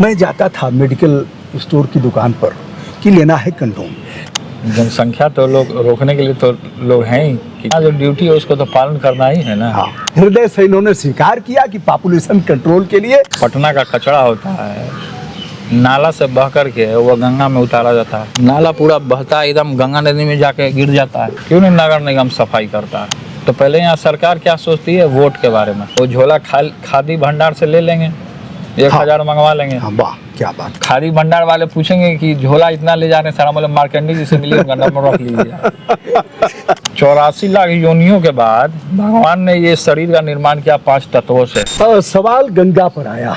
मैं जाता था मेडिकल स्टोर की दुकान पर कि लेना है कंडोम। जनसंख्या तो लोग रोकने के लिए तो लोग हैं ही कि जो ड्यूटी है उसको तो पालन करना ही है ना। हाँ, हृदय से इन्होंने स्वीकार किया कि पॉपुलेशन कंट्रोल के लिए पटना का कचरा होता है, नाला से बह करके वो गंगा में उतारा जाता है। नाला पूरा बहता है, एकदम गंगा नदी में जाके गिर जाता है। क्यों नहीं नगर निगम सफाई करता है? तो पहले यहाँ सरकार क्या सोचती है वोट के बारे में। वो झोला खादी भंडार से ले लेंगे, 1000 मंगवा लेंगे। हाँ, वाह क्या बात। खादी भंडार वाले पूछेंगे कि झोला इतना ले जा रहे हैं, सारा मतलब मार्केंडी जी से मिलिए गंगा में रख लीजिए। 84 लाख योनियों के बाद भगवान ने ये शरीर का निर्माण किया 5 तत्वों से। सवाल गंगा पर आया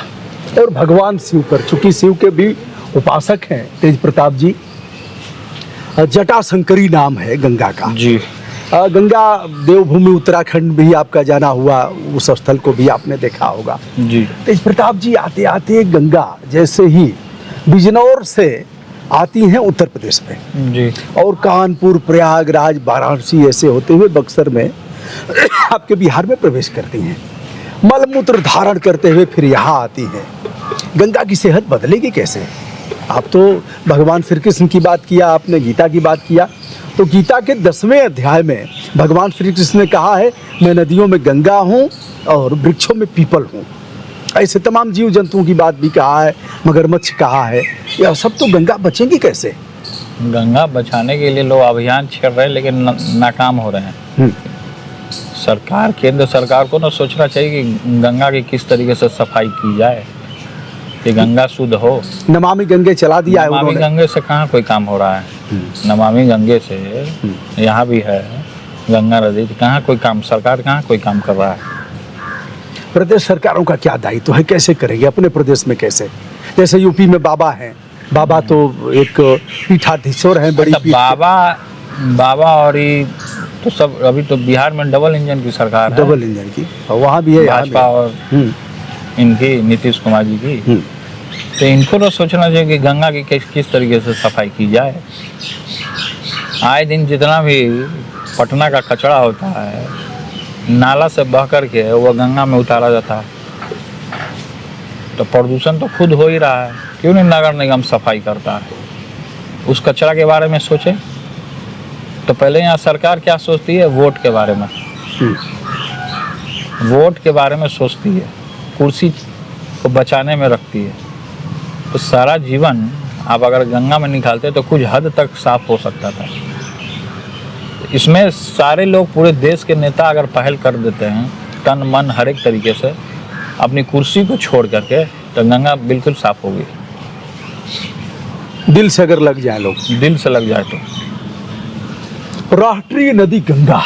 और भगवान शिव पर, चूंकि शिव के भी उपासक हैं तेज प्रताप जी। जटाशंकरी नाम है गंगा का जी। गंगा देवभूमि उत्तराखंड भी आपका जाना हुआ, उस स्थल को भी आपने देखा होगा। जी। तेज प्रताप जी आते आते गंगा जैसे ही बिजनौर से आती हैं उत्तर प्रदेश में जी। और कानपुर, प्रयागराज, वाराणसी ऐसे होते हुए बक्सर में आपके बिहार में प्रवेश करती हैं। मलमूत्र धारण करते हुए फिर यहाँ आती हैं। गंगा की सेहत बदलेगी कैसे? आप तो भगवान श्री कृष्ण की बात किया, आपने गीता की बात किया, तो गीता के 10वें अध्याय में भगवान श्री कृष्ण ने कहा है मैं नदियों में गंगा हूँ और वृक्षों में पीपल हूँ। ऐसे तमाम जीव जंतुओं की बात भी कहा है, मगरमच्छ कहा है। यह सब तो गंगा बचेंगी कैसे? गंगा बचाने के लिए लोग अभियान छेड़ रहे हैं लेकिन नाकाम हो रहे हैं। सरकार, केंद्र सरकार को ना सोचना चाहिए कि गंगा की किस तरीके से सफाई की जाए कि गंगा शुद्ध हो। नमामि गंगे चला दिया है नमामि उन्होंने। गंगे से कहाँ कोई काम हो रहा है? नमामि गंगे से यहाँ भी है गंगा नदी, कहाँ कोई काम, सरकार कहाँ कोई काम कर रहा है? प्रदेश सरकारों का क्या दायित्व है, कैसे करेंगे अपने प्रदेश में? कैसे, जैसे यूपी में बाबा हैं, बाबा तो एक पीठाधीश्वर हैं बड़ी पीठ के। बाबा और ये तो सब, अभी तो बिहार में डबल इंजन की सरकार है, डबल इंजन की, और वहाँ भी है, यहाँ भी भाजपा है। और इनकी नीतीश कुमार जी की। तो इनको तो सोचना चाहिए कि गंगा की किस तरीके से सफाई की जाए। आए दिन जितना भी पटना का कचरा होता है, नाला से बह करके वो गंगा में उतारा जाता है, तो प्रदूषण तो खुद हो ही रहा है। क्यों नहीं नगर निगम सफाई करता है? उस कचरा के बारे में सोचे। तो पहले यहाँ सरकार क्या सोचती है वोट के बारे में। वोट के बारे में सोचती है, कुर्सी को बचाने में रखती है। तो सारा जीवन आप अगर गंगा में निकालते तो कुछ हद तक साफ हो सकता था। इसमें सारे लोग, पूरे देश के नेता अगर पहल कर देते हैं तन मन हर एक तरीके से अपनी कुर्सी को छोड़ करके, तो गंगा बिल्कुल साफ होगी। दिल से अगर लग जाए लोग, दिल से लग जाए तो। राष्ट्रीय नदी गंगा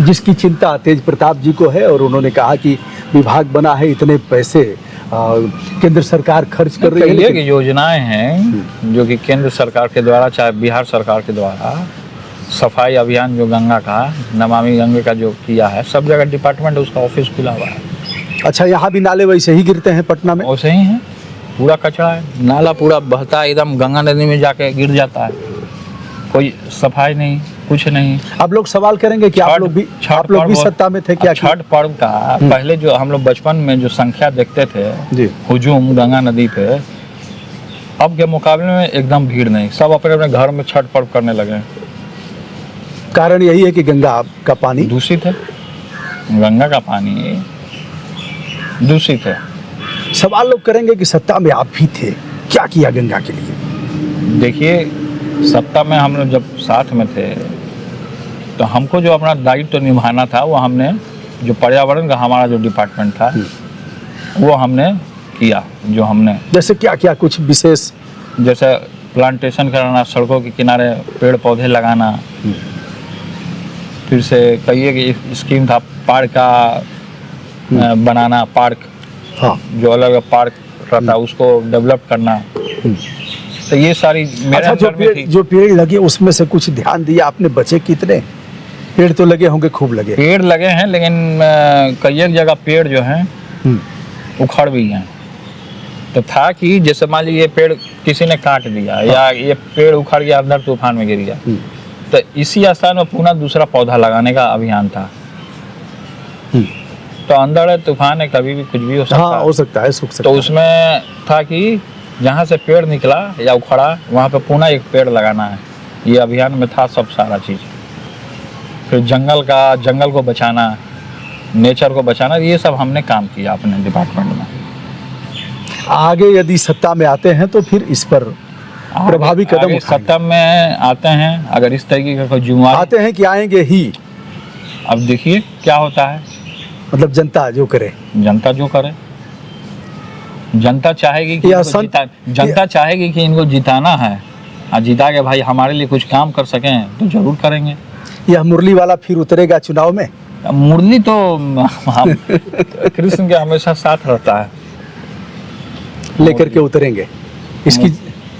जिसकी चिंता तेज प्रताप जी को है, और उन्होंने कहा कि विभाग बना है, इतने पैसे केंद्र सरकार खर्च कर रही है। की योजनाएं हैं जो कि केंद्र सरकार के द्वारा, चाहे बिहार सरकार के द्वारा, सफाई अभियान जो गंगा का, नमामि गंगे का जो किया है, सब जगह डिपार्टमेंट उसका ऑफिस खुला हुआ है। अच्छा, यहाँ भी नाले वैसे ही गिरते हैं पटना में? वैसे ही है, पूरा कचरा है, नाला पूरा बहता है, एकदम गंगा नदी में जाके गिर जाता है। कोई सफाई नहीं, कुछ नहीं। आप लोग सवाल करेंगे कि आप लोग भी सत्ता में थे क्या? छठ पर्व का पहले जो हम लोग बचपन में जो संख्या देखते थे जी, हुजूम गंगा नदी पे, अब के मुकाबले में एकदम भीड़ नहीं। सब अपने अपने घर में छठ पर्व करने लगे। कारण यही है कि गंगा का पानी दूषित है, गंगा का पानी दूषित है। सवाल लोग करेंगे कि सत्ता में आप भी थे, क्या किया गंगा के लिए? देखिए, सत्ता में हम लोग जब साथ में थे तो हमको जो अपना दायित्व तो निभाना था, वो हमने, जो पर्यावरण का हमारा जो डिपार्टमेंट था वो हमने किया। जो हमने जैसे क्या क्या कुछ विशेष, जैसे प्लांटेशन कराना, सड़कों के किनारे पेड़ पौधे लगाना, फिर से कहिए कि स्कीम था पार्क का बनाना, पार्क, हाँ, जो अलग अलग पार्क रहता है उसको डेवलप करना। तो ये सारी मेरे अच्छा, अंदर में थी। जो पेड़ लगे उसमें से कुछ ध्यान दिया आपने? बचे कितने पेड़? तो लगे होंगे, खूब लगे। पेड़ लगे हैं, लेकिन कई एक जगह पेड़ जो हैं उखड़ भी हैं। तो था कि जैसे मान लीजिए ये पेड़ किसी ने काट दिया, या ये पेड़ उखड़ गया, अंदर तूफान में गिर गया, तो इसी स्थान में पुनः दूसरा पौधा लगाने का अभियान था। तो अंदर है, तूफान है, कभी भी कुछ भी हो सकता है। हाँ, हो सकता है, सूख सकता तो है। उसमें था कि जहाँ से पेड़ निकला या उखड़ा वहाँ पे पुनः एक पेड़ लगाना है। ये अभियान में था सब सारा चीज़। फिर जंगल को बचाना, नेचर को बचाना, ये सब हमने काम किया अपने डिपार्टमेंट में। आगे यदि सत्ता में आते हैं तो फिर इस पर प्रभावी कदम आगे उठाएंगे। सत्ता में आते हैं अगर इस तरीके का कोई जिम्मेवारी, आते हैं कि आएंगे ही, अब देखिए क्या होता है। मतलब जनता जो करे। जनता जो करे, जनता चाहेगी कि या इनको जनता चाहेगी कि इनको जिताना है, और जिता के भाई हमारे लिए कुछ काम कर सकें तो जरूर करेंगे। यह मुरली वाला फिर उतरेगा चुनाव में? मुरली तो हम कृष्ण के हमेशा साथ रहता है, लेकर के उतरेंगे।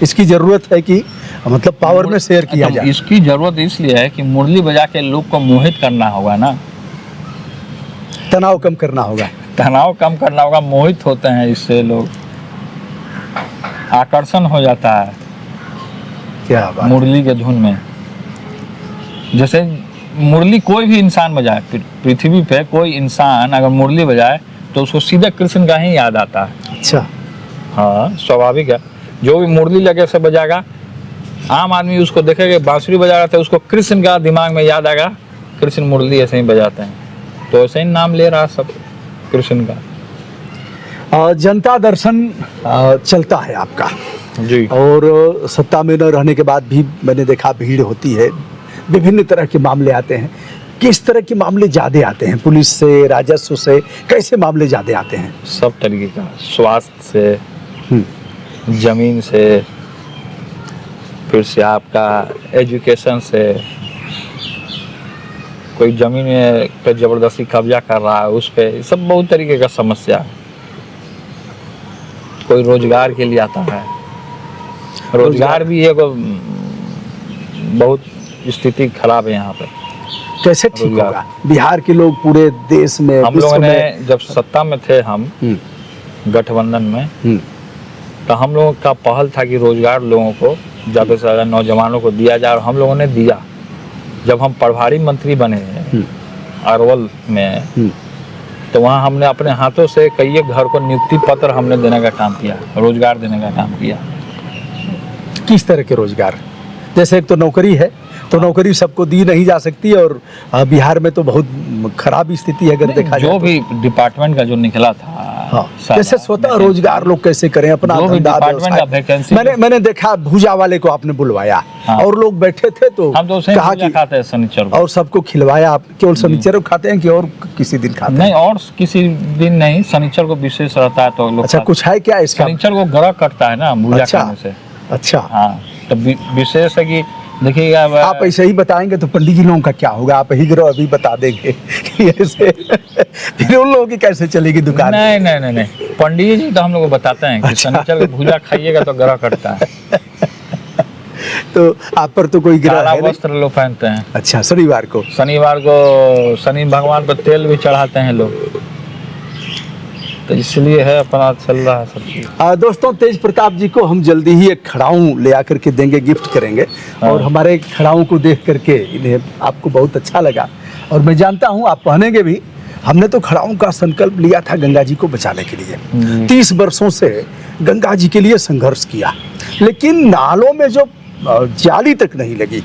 इसकी जरूरत है कि मतलब पावर में शेयर किया जाए। इसकी जरूरत इसलिए है कि मुरली बजा के लोग को मोहित करना होगा ना, तनाव कम करना होगा। तनाव कम करना होगा, मोहित होते हैं इससे लोग, आकर्षण हो जाता है क्या बात। मुरली के धुन में। जैसे मुरली कोई भी इंसान बजाए, पृथ्वी पे कोई इंसान अगर मुरली बजाए तो उसको सीधे कृष्ण का ही याद आता है। अच्छा, हाँ स्वाभाविक है। जो भी मुरली लगे से बजाएगा, आम आदमी उसको देखेगा बांसुरी बजा रहा था, उसको कृष्ण का दिमाग में याद आएगा, कृष्ण मुरली ऐसे ही बजाते हैं, तो ऐसे ही नाम ले रहा सब कृष्ण का। जनता दर्शन चलता है आपका जी। और सत्ता में न रहने के बाद भी मैंने देखा भीड़ होती है, विभिन्न तरह के मामले आते हैं। किस तरह के मामले ज़्यादा आते हैं? पुलिस से, राजस्व से, कैसे मामले ज़्यादा आते हैं? सब तरीके का, स्वास्थ्य से, जमीन से, फिर से आपका एजुकेशन से, कोई जमीन पे जबरदस्ती कब्जा कर रहा है उस पे, सब बहुत तरीके का समस्या। कोई रोजगार के लिए आता है, रोजगार भी एक बहुत स्थिति खराब है यहाँ पे। कैसे ठीक होगा? बिहार के लोग पूरे देश में, हम लोगों ने जब सत्ता में थे हम गठबंधन में, तो हम लोगों का पहल था कि रोजगार लोगों को ज़्यादा से ज़्यादा नौजवानों को दिया जाए, और हम लोगों ने दिया। जब हम प्रभारी मंत्री बने अरवल में, तो वहाँ हमने अपने हाथों से कई एक घर को नियुक्ति पत्र हमने देने का काम किया, रोजगार देने का काम किया। किस तरह के रोजगार? जैसे एक तो नौकरी है, तो नौकरी सबको दी नहीं जा सकती, और बिहार में तो बहुत खराब स्थिति है अगर देखा जाए। जो भी डिपार्टमेंट का जो निकला था, हाँ, जैसे स्वतः रोजगार लोग कैसे करें अपना धंधा व्यवसाय। मैंने देखा भूजा वाले को आपने बुलवाया, हाँ। और लोग बैठे थे तो हम तो कहा कि खाते हैं शनिचर को, और सबको खिलवाया। आप केवल शनिचर को खाते हैं कि और किसी दिन खाते हैं? नहीं, और किसी दिन नहीं, शनिचर को विशेष रहता है तो लोग। अच्छा, कुछ है क्या इसका? शनिचर को ग्रह कटता है ना भूजा खाने से। अच्छा, हाँ, तो विशेष है कि देखिएगा। आप ऐसे ही बताएंगे तो पंडित जी लोगों का क्या होगा? आप ही ग्रह अभी बता देंगे कि ऐसे फिर उन लोगों की कैसे चलेगी दुकान? नहीं, पंडित जी तो हम लोग को बताते हैं कि शनिचर को भूजा खाइएगा तो ग्रह कटता है। तो आप पर तो कोई ग्रह है? वस्त्र लोग पहनते हैं। अच्छा, शनिवार को शनि भगवान को तेल भी चढ़ाते हैं लोग, तो इसलिए है अपना चल रहा है सब चीज। दोस्तों, तेज प्रताप जी को हम जल्दी ही एक खड़ाऊं ले आकर के देंगे, गिफ्ट करेंगे। और हमारे खड़ाऊं को देख करके इन्हें आपको बहुत अच्छा लगा, और मैं जानता हूं आप पहनेंगे भी। हमने तो खड़ाऊं का संकल्प लिया था गंगा जी को बचाने के लिए। 30 वर्षों से गंगा जी के लिए संघर्ष किया, लेकिन नालों में जो जाली तक नहीं लगी।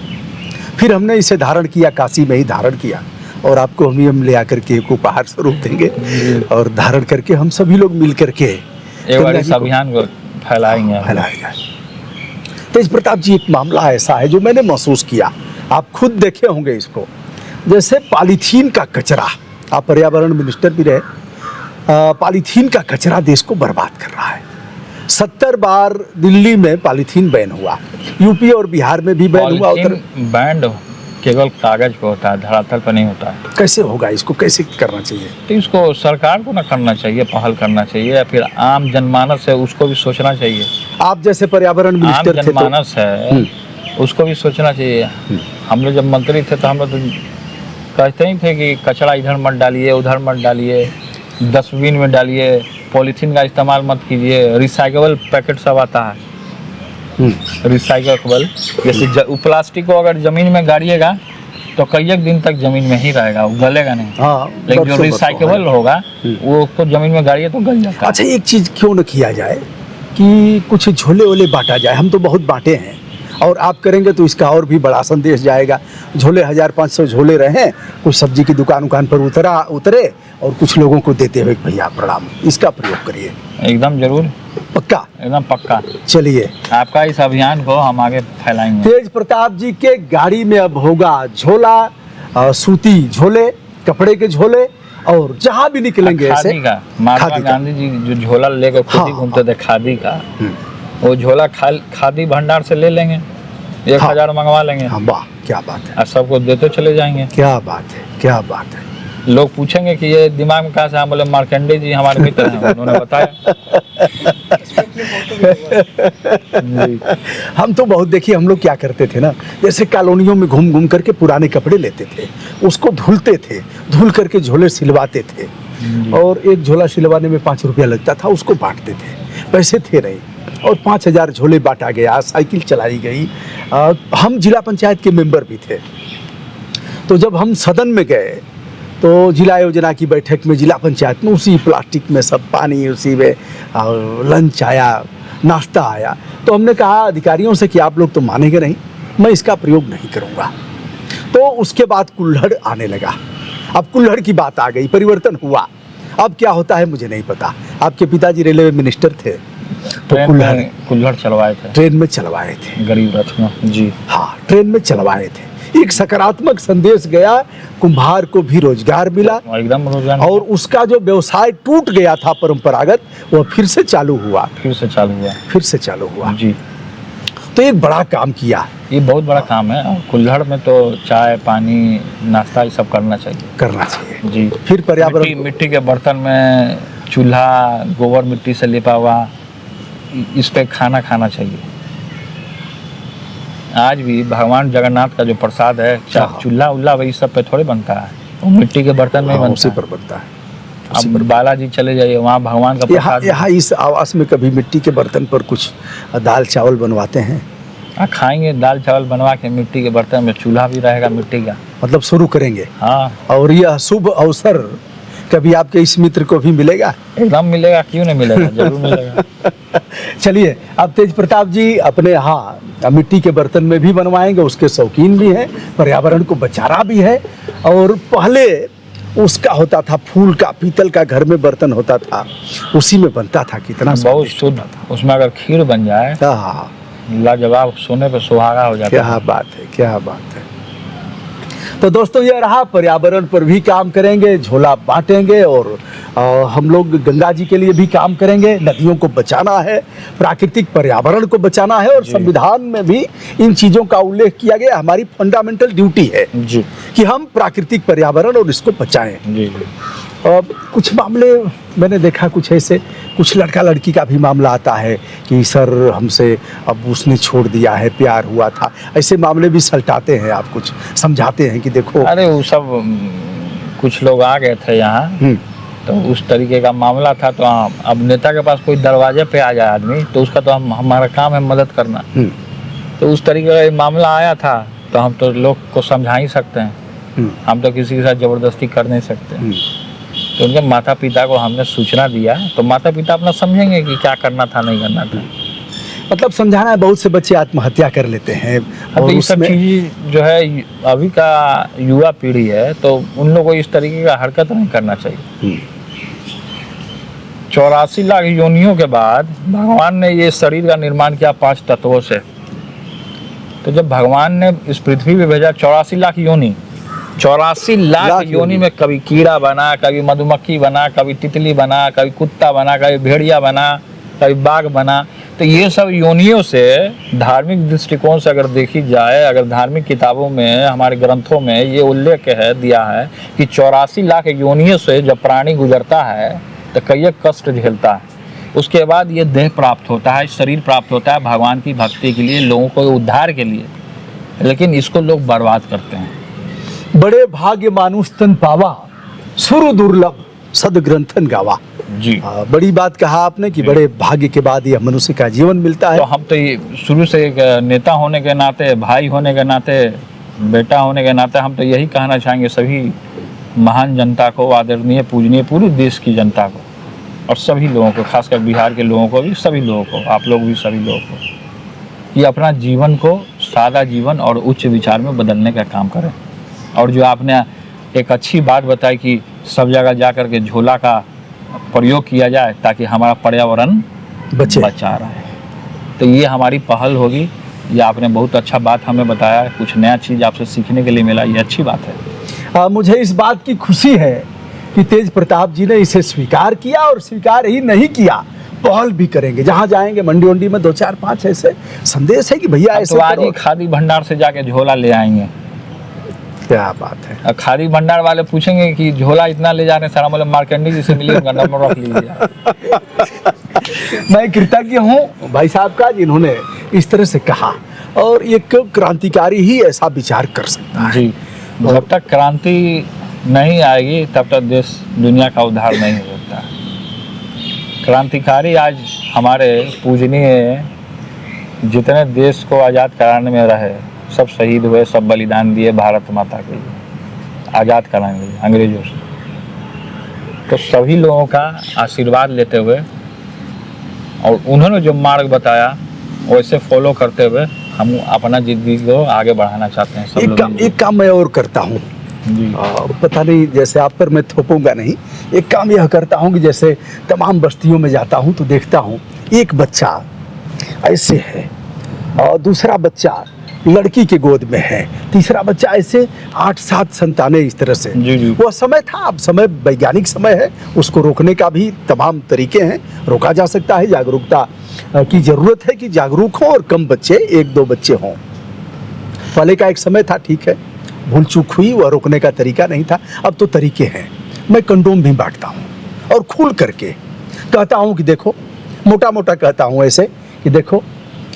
फिर हमने इसे धारण किया, काशी में ही धारण किया, और आपको हम ले आकर के एक उपहार स्वरूप देंगे, और धारण करके हम सभी लोग मिल करके एक बार इस अभियान को फैलाएंगे। तेज प्रताप जी, एक मामला ऐसा है जो मैंने महसूस किया, आप खुद देखे होंगे इसको। जैसे पॉलीथीन का कचरा, आप पर्यावरण मिनिस्टर भी रहे, पॉलीथीन का कचरा देश को बर्बाद कर रहा है। 70 बार दिल्ली में पॉलीथीन बैन हुआ, यूपी और बिहार में भी बैन हुआ। बैंड केवल कागज पे होता है, धरातल पर नहीं होता है। कैसे होगा? इसको कैसे करना चाहिए? तो इसको सरकार को ना करना चाहिए, पहल करना चाहिए, या फिर आम जनमानस है उसको भी सोचना चाहिए। आप जैसे पर्यावरण मिनिस्टर थे, आम जनमानस है उसको भी सोचना चाहिए। हम लोग जब मंत्री थे तो हम लोग तो कहते ही थे कि कचरा इधर मत डालिए, उधर मत डालिए, डस्टबिन में डालिए, पॉलीथीन का इस्तेमाल मत कीजिए, रिसाइकेबल पैकेट सब आता है, रिसाइकेबल। जैसे प्लास्टिक को अगर जमीन में गाड़िएगा तो कई एक दिन तक जमीन में ही रहेगा, वो गलेगा नहीं। हाँ, लेकिन जो रिसाइकेबल होगा वो तो जमीन में गाड़िए तो गल जाता है। अच्छा, एक चीज क्यों न किया जाए कि कुछ झोले वोले बांटा जाए। हम तो बहुत बांटे हैं और आप करेंगे तो इसका और भी बड़ा संदेश जाएगा। झोले 1500 झोले रहें, कुछ सब्जी की दुकान पर उतरे और कुछ लोगों को देते हुए भैया प्रणाम, इसका प्रयोग करिए। एकदम जरूर, पक्का? एकदम पक्का। चलिए, आपका इस अभियान को हम आगे फैलाएंगे। तेज प्रताप जी के गाड़ी में अब होगा झोला, सूती झोले, कपड़े के झोले, और जहाँ भी निकलेंगे ऐसे खादी का। महात्मा गांधी जी जो झोला लेकर खुद ही घूमते थे, खादी का, वो झोला खादी भंडार से ले लेंगे, 1000 मंगवा लेंगे। हाँ, वाह, क्या बात है। और सबको देते चले जाएंगे। क्या बात है, क्या बात है। लोग पूछेंगे कि ये दिमाग में कहाँ से? हम बोले मार्कंडे जी हमारे मित्र हैं, उन्होंने बताया। हम तो बहुत, देखिए हम लोग क्या करते थे ना, जैसे कॉलोनियों में घूम घूम करके पुराने कपड़े लेते थे, उसको धुलते थे, धुल करके झोले सिलवाते थे, और एक झोला सिलवाने में 5 रुपया लगता था, उसको बांटते थे, पैसे थे नहीं, और 5000 झोले बांटा गया, साइकिल चलाई गई। हम जिला पंचायत के मेंबर भी थे, तो जब हम सदन में गए तो जिला योजना की बैठक में जिला पंचायत में उसी प्लास्टिक में सब पानी, उसी में लंच आया, नाश्ता आया, तो हमने कहा अधिकारियों से कि आप लोग तो मानेंगे नहीं, मैं इसका प्रयोग नहीं करूँगा। तो उसके बाद कुल्हड़ आने लगा। अब कुल्हड़ की बात आ गई, परिवर्तन हुआ। अब क्या होता है मुझे नहीं पता। आपके पिताजी रेलवे मिनिस्टर थे, तो कुल्हड़ चलवाए थे, ट्रेन में चलवाए थे, गरीब रथ में। जी हाँ, ट्रेन में चलवाए थे। एक सकारात्मक संदेश गया, कुम्हार को भी रोजगार मिला, एकदम रोजगार, और उसका जो व्यवसाय टूट गया था परंपरागत, वो फिर से चालू हुआ। फिर से चालू हुआ। जी, तो एक बड़ा काम किया। ये बहुत बड़ा काम है। और कुल्हड़ में तो चाय, पानी, नाश्ता, ये सब करना चाहिए। जी, फिर पर्यावरण, मिट्टी के बर्तन में चूल्हा गोबर मिट्टी से लिपा हुआ, इस पे खाना चाहिए। आज भी भगवान जगन्नाथ का जो प्रसाद है, चूल्हा उल्ला वही सब पे थोड़े बनता है, वो मिट्टी के बर्तन में उसी पर बनता है। अब बालाजी चले जाइए, वहाँ भगवान का प्रसाद। यहाँ इस आवास में कभी मिट्टी के बर्तन पर कुछ दाल चावल बनवाते हैं? खाएंगे दाल चावल बनवा के मिट्टी के बर्तन में, चूल्हा भी रहेगा मिट्टी का। मतलब शुरू करेंगे। हाँ, और यह शुभ अवसर कभी आपके इस मित्र को भी मिलेगा? एकदम मिलेगा, क्यों नहीं मिलेगा, जरूर मिलेगा। चलिए, अब तेज प्रताप जी अपने मिट्टी के बर्तन में भी बनवाएंगे, उसके शौकीन भी हैं, पर्यावरण को बचाना भी है। और पहले उसका होता था फूल का, पीतल का घर में बर्तन होता था, उसी में बनता था, कितना बहुत शुद्ध था। उसमें अगर खीर बन जाए, लाजवाब, सोने पे सुहागा हो जाता। क्या बात है, क्या बात है। तो दोस्तों, ये रहा, पर्यावरण पर भी काम करेंगे, झोला बांटेंगे, और हम लोग गंगा जी के लिए भी काम करेंगे। नदियों को बचाना है, प्राकृतिक पर्यावरण को बचाना है, और संविधान में भी इन चीज़ों का उल्लेख किया गया। हमारी फंडामेंटल ड्यूटी है जी, कि हम प्राकृतिक पर्यावरण और इसको बचाएं। जी। कुछ मामले मैंने देखा, कुछ ऐसे, कुछ लड़का लड़की का भी मामला आता है कि सर हमसे अब उसने छोड़ दिया है, प्यार हुआ था, ऐसे मामले भी सलटाते हैं, आप कुछ समझाते हैं कि देखो। अरे वो सब कुछ लोग आ गए थे यहाँ, तो उस तरीके का मामला था। तो अब नेता के पास कोई दरवाजे पे आ जाए आदमी, तो उसका तो हमारा काम है मदद करना। तो उस तरीके का मामला आया था, तो हम तो लोग को समझा ही सकते हैं, हम तो किसी के साथ जबरदस्ती कर नहीं सकते। तो उनके माता पिता को हमने सूचना दिया, तो माता पिता अपना समझेंगे कि क्या करना था, नहीं करना था। मतलब समझाना है। बहुत से बच्चे आत्महत्या कर लेते हैं, और ये सब चीज जो है अभी का युवा पीढ़ी है, तो उन लोगों को इस तरीके का हरकत नहीं करना चाहिए। 84 लाख योनियों के बाद भगवान ने ये शरीर का निर्माण किया 5 तत्वों से। तो जब भगवान ने इस पृथ्वी पे भेजा 84 लाख योनि, 84 लाख योनि में कभी कीड़ा बना, कभी मधुमक्खी बना, कभी तितली बना, कभी कुत्ता बना, कभी भेड़िया बना, कभी बाघ बना। तो ये सब योनियों से धार्मिक दृष्टिकोण से अगर देखी जाए, अगर धार्मिक किताबों में, हमारे ग्रंथों में ये उल्लेख है, दिया है कि 84 लाख योनियों से जब प्राणी गुजरता है तो कई कष्ट झेलता है, उसके बाद ये देह प्राप्त होता है, शरीर प्राप्त होता है भगवान की भक्ति के लिए, लोगों को उद्धार के लिए। लेकिन इसको लोग बर्बाद करते हैं। बड़े भाग्य मानुष तन पावा, सुर दुर्लभ सदग्रंथन गावा। जी, बड़ी बात कहा आपने कि बड़े भाग्य के बाद यह मनुष्य का जीवन मिलता है। तो हम तो ये शुरू से एक नेता होने के नाते, भाई होने के नाते, बेटा होने के नाते हम तो यही कहना चाहेंगे सभी महान जनता को, आदरणीय पूजनीय पूरे देश की जनता को और सभी लोगों को, खासकर बिहार के लोगों को भी, सभी लोगों को, आप लोग भी सभी लोगों को, कि अपना जीवन को सादा जीवन और उच्च विचार में बदलने का काम करें। और जो आपने एक अच्छी बात बताई कि सब जगह जा कर के झोला का प्रयोग किया जाए ताकि हमारा पर्यावरण बचा रहे, तो ये हमारी पहल होगी। ये आपने बहुत अच्छा बात हमें बताया, कुछ नया चीज़ आपसे सीखने के लिए मिला, ये अच्छी बात है। मुझे इस बात की खुशी है कि तेज प्रताप जी ने इसे स्वीकार किया, और स्वीकार ही नहीं किया, पहल भी करेंगे। जहाँ जाएंगे मंडी वंडी में 2 4 5 ऐसे संदेश है कि भैया ऐसे तो आज ही खादी भंडार से जाके झोला ले आएंगे। क्या बात है। अब खादी भंडार वाले पूछेंगे कि झोला इतना ले जा रहे हैं, सारा मतलब मार्कंडी जी से मिलिए, उनका नंबर रख लीजिए। मैं कृतज्ञ हूँ भाई साहब का, जिन्होंने इस तरह से कहा, और एक क्रांतिकारी ही ऐसा विचार कर सकता है। जी, जब तक क्रांति नहीं आएगी तब तक देश दुनिया का उद्धार नहीं हो सकता। क्रांतिकारी आज हमारे पूजनीय जितने देश को आज़ाद कराने में रहे, सब शहीद हुए, सब बलिदान दिए भारत माता के लिए, आज़ाद कराने के लिए अंग्रेजों से। तो सभी लोगों का आशीर्वाद लेते हुए और उन्होंने जो मार्ग बताया वैसे फॉलो करते हुए हम अपना जिंदगी को आगे बढ़ाना चाहते हैं। सब एक काम मैं और करता हूँ, पता नहीं जैसे आप पर मैं थोपूंगा नहीं, एक काम यह करता हूँ कि जैसे तमाम बस्तियों में जाता हूँ तो देखता हूँ एक बच्चा ऐसे है, और दूसरा बच्चा लड़की के गोद में है, तीसरा बच्चा ऐसे 8-7 संतानें इस तरह से। वह समय था, अब समय वैज्ञानिक समय है, उसको रोकने का भी तमाम तरीके हैं, रोका जा सकता है। जागरूकता की ज़रूरत है कि जागरूक हों और कम बच्चे, 1-2 बच्चे हों। पहले का एक समय था, ठीक है, भूल चूक हुई, वह रोकने का तरीका नहीं था, अब तो तरीके हैं। मैं कंडोम भी बांटता हूँ और खुल करके कहता हूँ कि देखो, मोटा मोटा कहता हूँ ऐसे कि देखो,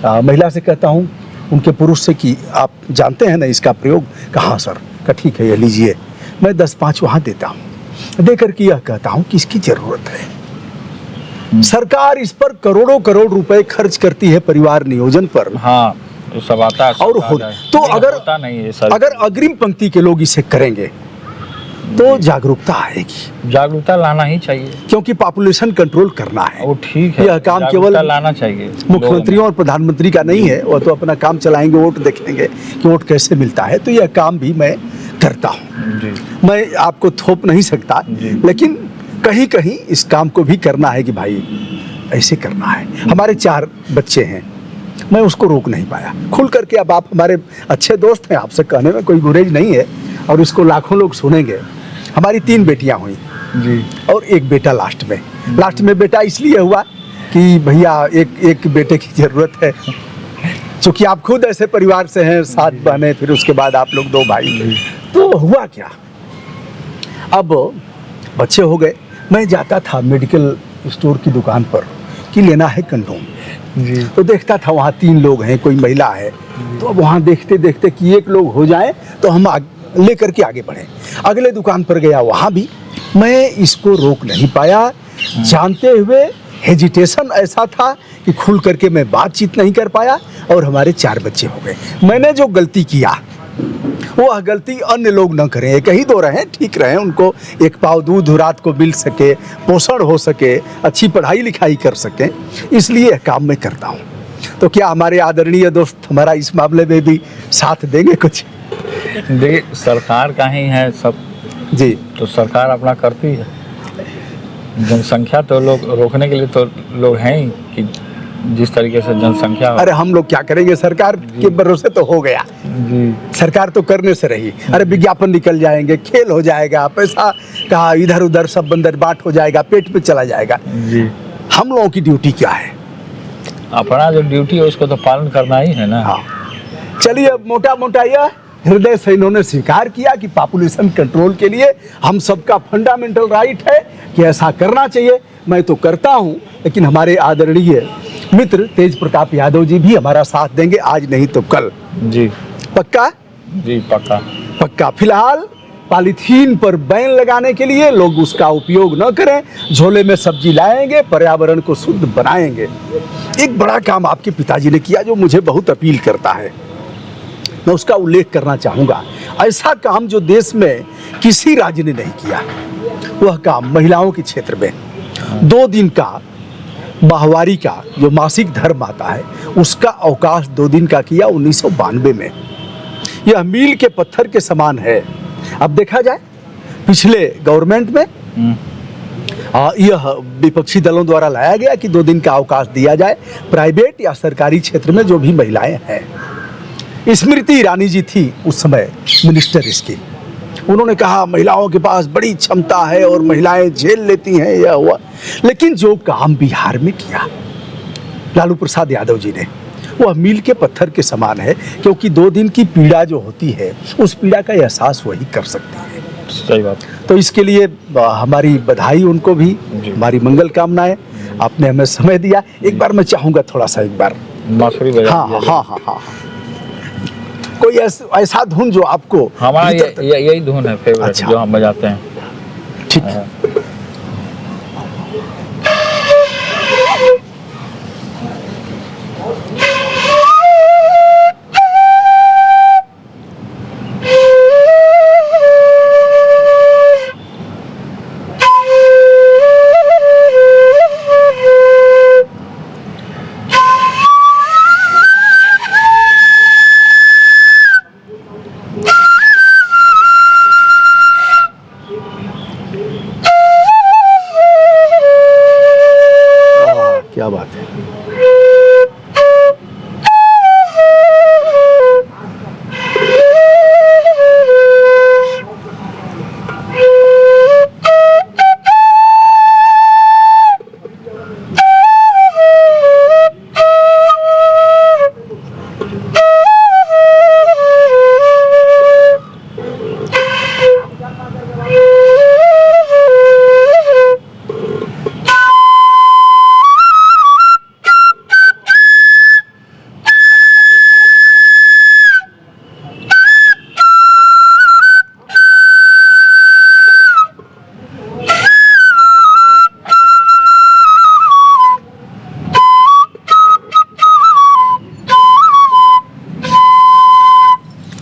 महिला से कहता हूँ उनके पुरुष से कि आप जानते हैं ना इसका प्रयोग, कहाँ सर का, ठीक है ये लीजिए, मैं 10-5 वहाँ देता हूँ, दे करके यह कहता हूँ कि इसकी ज़रूरत है। सरकार इस पर करोड़ों रुपए खर्च करती है परिवार नियोजन पर। हाँ, तो सब आता है, और तो अगर अग्रिम पंक्ति के लोग इसे करेंगे तो जागरूकता आएगी। जागरूकता लाना ही चाहिए, क्योंकि पॉपुलेशन कंट्रोल करना है। वो ठीक है, यह काम केवल लाना चाहिए मुख्यमंत्रियों और प्रधानमंत्री का नहीं है, वो तो अपना काम चलाएंगे, वोट देखेंगे कि वोट कैसे मिलता है, तो यह काम भी मैं करता हूँ। मैं आपको थोप नहीं सकता, लेकिन कहीं कहीं इस काम को भी करना है कि भाई ऐसे करना है। हमारे 4 बच्चे हैं, मैं उसको रोक नहीं पाया खुल करके। अब आप हमारे अच्छे दोस्त हैं, आपसे कहने में कोई गुरेज नहीं है, और इसको लाखों लोग सुनेंगे। हमारी 3 बेटियां हुई जी, और एक बेटा लास्ट में बेटा इसलिए हुआ कि भैया एक बेटे की ज़रूरत है, क्योंकि आप खुद ऐसे परिवार से हैं, 7 बहनें, फिर उसके बाद आप लोग 2 भाई। तो हुआ क्या, अब बच्चे हो गए, मैं जाता था मेडिकल स्टोर की दुकान पर कि लेना है कंडोम जी, तो देखता था वहाँ 3 लोग हैं, कोई महिला है, तो अब वहाँ देखते देखते कि 1 लोग हो जाए तो हम लेकर के आगे बढ़े। अगले दुकान पर गया, वहाँ भी मैं इसको रोक नहीं पाया, जानते हुए हेजिटेशन ऐसा था कि खुल करके मैं बातचीत नहीं कर पाया, और हमारे 4 बच्चे हो गए। मैंने जो गलती किया वह गलती अन्य लोग न करें, एक ही 2 रहें, ठीक रहें, उनको 1 पाव दूध रात को मिल सके, पोषण हो सके, अच्छी पढ़ाई लिखाई कर सकें, इसलिए यह काम मैं करता हूँ। तो क्या हमारे आदरणीय दोस्त हमारा इस मामले में भी साथ देंगे कुछ? देखिए, सरकार का ही है सब जी, तो सरकार अपना करती है। जनसंख्या तो लोग रोकने के लिए तो लोग हैं ही कि जिस तरीके से जनसंख्या। अरे हम लोग क्या करेंगे, सरकार के भरोसे तो हो गया जी, सरकार तो करने से रही। अरे विज्ञापन निकल जाएंगे, खेल हो जाएगा, पैसा कहा इधर उधर सब बंदर बाट हो जाएगा, पेट पे चला जाएगा जी। हम लोगों की ड्यूटी क्या है? अपना जो ड्यूटी है उसको तो पालन करना ही है ना। हाँ, चलिए, मोटा मोटा यह हृदय से इन्होंने स्वीकार किया कि पॉपुलेशन कंट्रोल के लिए हम सबका फंडामेंटल राइट है कि ऐसा करना चाहिए। मैं तो करता हूं, लेकिन हमारे आदरणीय मित्र तेज प्रताप यादव जी भी हमारा साथ देंगे, आज नहीं तो कल जी। पक्का जी, पक्का। फिलहाल पॉलीथीन पर बैन लगाने के लिए लोग उसका उपयोग न करें, झोले में सब्जी लाएंगे, पर्यावरण को शुद्ध बनाएंगे। एक बड़ा काम आपके पिताजी ने किया जो मुझे बहुत अपील करता है, मैं उसका उल्लेख करना चाहूँगा। ऐसा काम जो देश में किसी राज्य ने नहीं किया, वह काम महिलाओं के क्षेत्र में, 2 दिन का माहवारी का जो मासिक धर्म आता है उसका अवकाश 2 दिन का किया 1992 में। यह मील के पत्थर के समान है। अब देखा जाए पिछले गवर्नमेंट में यह विपक्षी दलों द्वारा लाया गया कि 2 दिन का अवकाश दिया जाए प्राइवेट या सरकारी क्षेत्र में जो भी महिलाएं हैं। स्मृति ईरानी जी थी उस समय मिनिस्टर इसकी। उन्होंने कहा महिलाओं के पास बड़ी क्षमता है और महिलाएं झेल लेती हैं, यह हुआ। लेकिन जो काम बिहार में किया लालू प्रसाद यादव जी ने वह मील के पत्थर के समान है, क्योंकि 2 दिन की पीड़ा जो होती है उस पीड़ा का एहसास वही कर सकती है। सही बात। तो इसके लिए हमारी बधाई उनको भी, हमारी मंगल कामनाएं। आपने हमें समय दिया। एक बार मैं चाहूँगा थोड़ा सा एक बार बांसुरी बजा हाँ हाँ हाँ हाँ कोई ऐसा धुन जो आपको हमारा यही धुन है फेवरेट। अच्छा। जो हम बजाते हैं। ठीक है। क्या बात है।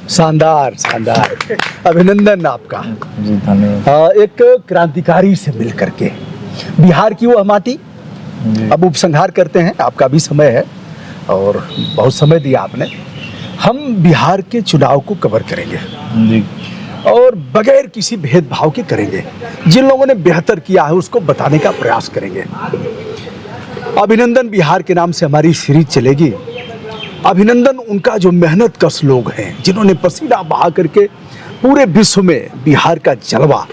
शानदार शानदार, अभिनंदन आपका। जी धन्यवाद। एक क्रांतिकारी से मिल करके बिहार की वो माटी अब उपसंहार करते हैं। आपका भी समय है और बहुत समय दिया आपने। हम बिहार के चुनाव को कवर करेंगे जी, और बगैर किसी भेदभाव के करेंगे। जिन लोगों ने बेहतर किया है उसको बताने का प्रयास करेंगे। अभिनंदन बिहार के नाम से हमारी सीरीज चलेगी। अभिनंदन उनका जो मेहनत कश लोग हैं, जिन्होंने पसीना बहा करके पूरे विश्व में बिहार का जलवा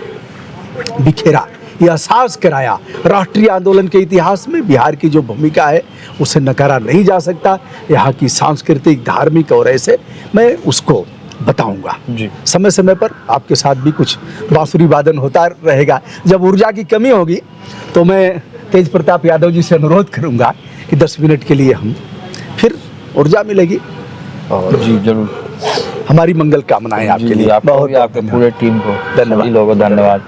बिखेरा, यह एहसास कराया। राष्ट्रीय आंदोलन के इतिहास में बिहार की जो भूमिका है उसे नकारा नहीं जा सकता। यहाँ की सांस्कृतिक, धार्मिक और ऐसे मैं उसको बताऊंगा जी। समय समय पर आपके साथ भी कुछ बांसुरी वादन होता रहेगा। जब ऊर्जा की कमी होगी तो मैं तेज प्रताप यादव जी से अनुरोध करूंगा कि 10 मिनट के लिए हम फिर ऊर्जा मिलेगी। और जी जरूर, हमारी मंगल कामनाएं आपके लिए। आपको भी, आपके पूरे टीम को, धन्यवाद। सभी लोगों को धन्यवाद।